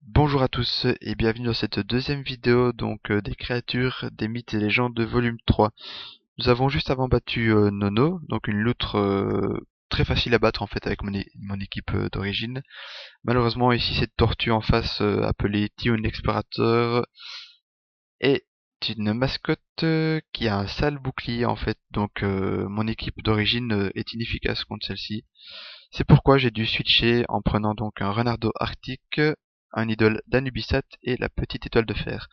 Bonjour à tous et bienvenue dans cette deuxième vidéo des créatures, des mythes et légendes de volume 3. Nous avons juste avant battu Nono, donc une loutre très facile à battre en fait avec mon équipe d'origine. Malheureusement ici cette tortue en face appelée Tion Explorateur est une mascotte qui a un sale bouclier en fait, mon équipe d'origine est inefficace contre celle-ci. C'est pourquoi j'ai dû switcher en prenant donc un Renardo arctique, un idole d'Anubisat et la petite étoile de fer.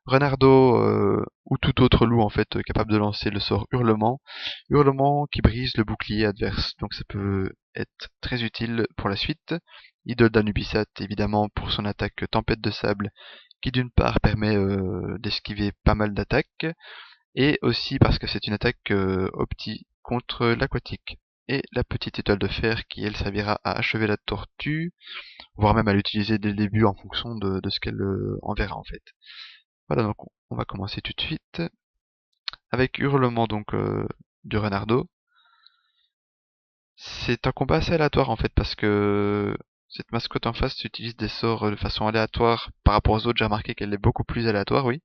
Renardo ou tout autre loup en fait capable de lancer le sort hurlement, hurlement qui brise le bouclier adverse. Donc ça peut être très utile pour la suite. Idole d'Anubisat évidemment pour son attaque tempête de sable qui d'une part permet d'esquiver pas mal d'attaques et aussi parce que c'est une attaque contre l'aquatique. Et la petite étoile de fer qui elle servira à achever la tortue, voire même à l'utiliser dès le début en fonction de ce qu'elle enverra en fait. Voilà, donc on va commencer tout de suite avec hurlement du renardo. C'est un combat assez aléatoire en fait parce que cette mascotte en face utilise des sorts de façon aléatoire par rapport aux autres. J'ai remarqué qu'elle est beaucoup plus aléatoire, oui.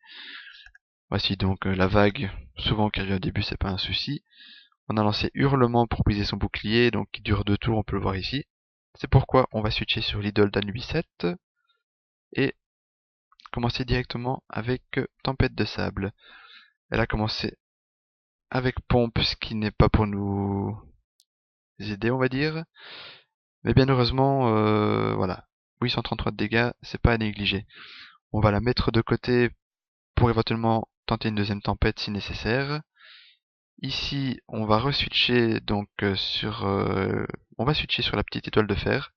Voici donc la vague, souvent qui arrive au début, c'est pas un souci. On a lancé hurlement pour briser son bouclier, donc qui dure 2 tours, on peut le voir ici. C'est pourquoi on va switcher sur l'idole d'Anubis et commencer directement avec tempête de sable. Elle a commencé avec pompe, ce qui n'est pas pour nous aider, on va dire. Mais bien heureusement, voilà. 833 de dégâts, c'est pas à négliger. On va la mettre de côté pour éventuellement tenter une deuxième tempête si nécessaire. Ici, on va reswitcher on va switcher sur la petite étoile de fer,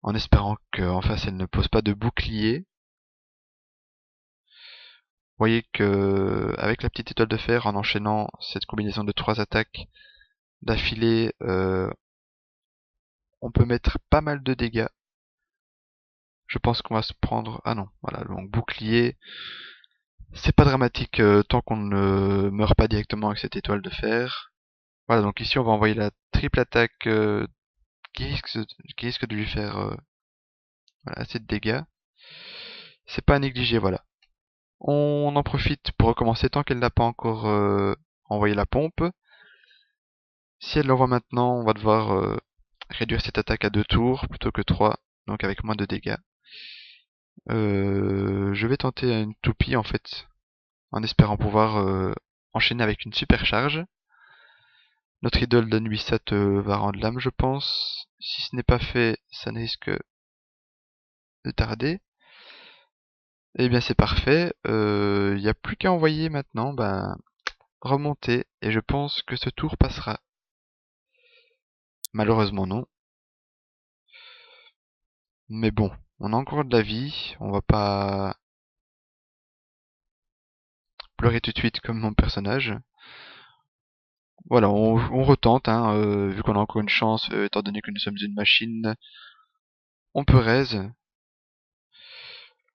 en espérant qu'en face elle ne pose pas de bouclier. Vous voyez que avec la petite étoile de fer, en enchaînant cette combinaison de 3 attaques d'affilée, on peut mettre pas mal de dégâts. Je pense qu'on va se prendre... Ah non, voilà, donc bouclier. C'est pas dramatique tant qu'on ne meurt pas directement avec cette étoile de fer. Voilà, donc ici on va envoyer la triple attaque qui risque, qui risque de lui faire voilà, assez de dégâts. C'est pas à négliger, voilà. On en profite pour recommencer tant qu'elle n'a pas encore envoyé la pompe. Si elle l'envoie maintenant, on va devoir réduire cette attaque à 2 tours plutôt que 3, donc avec moins de dégâts. Je vais tenter une toupie en fait, en espérant pouvoir enchaîner avec une super charge. Notre idole d'Anubisat va rendre l'âme, je pense. Si ce n'est pas fait, ça ne risque de tarder. Eh bien c'est parfait. Il n'y a plus qu'à envoyer maintenant, remonter, et je pense que ce tour passera. Malheureusement non. Mais bon, on a encore de la vie, on va pas pleurer tout de suite comme mon personnage. Voilà, on retente, hein, vu qu'on a encore une chance, étant donné que nous sommes une machine, on peut raise.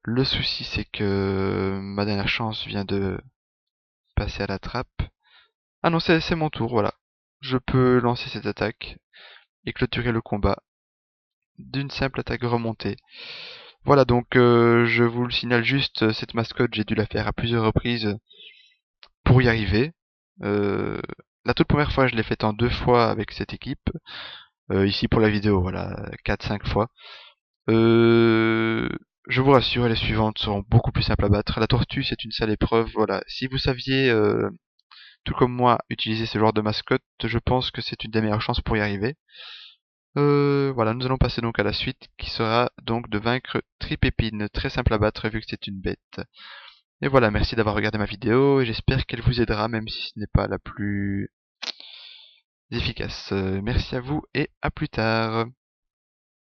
Le souci c'est que ma dernière chance vient de passer à la trappe. Ah non, c'est mon tour, voilà. Je peux lancer cette attaque et clôturer le combat d'une simple attaque remontée. Voilà, donc je vous le signale juste, cette mascotte, j'ai dû la faire à plusieurs reprises pour y arriver. Euh, la toute première fois, je l'ai faite en 2 fois avec cette équipe. Ici pour la vidéo, voilà, 4-5 fois. Euh, je vous rassure, les suivantes seront beaucoup plus simples à battre. La tortue, c'est une sale épreuve, voilà. Si vous saviez, tout comme moi, utiliser ce genre de mascotte, je pense que c'est une des meilleures chances pour y arriver. Voilà, nous allons passer donc à la suite, qui sera donc de vaincre Tripépine, très simple à battre vu que c'est une bête. Et voilà, merci d'avoir regardé ma vidéo, et j'espère qu'elle vous aidera, même si ce n'est pas la plus efficace. Merci à vous, et à plus tard.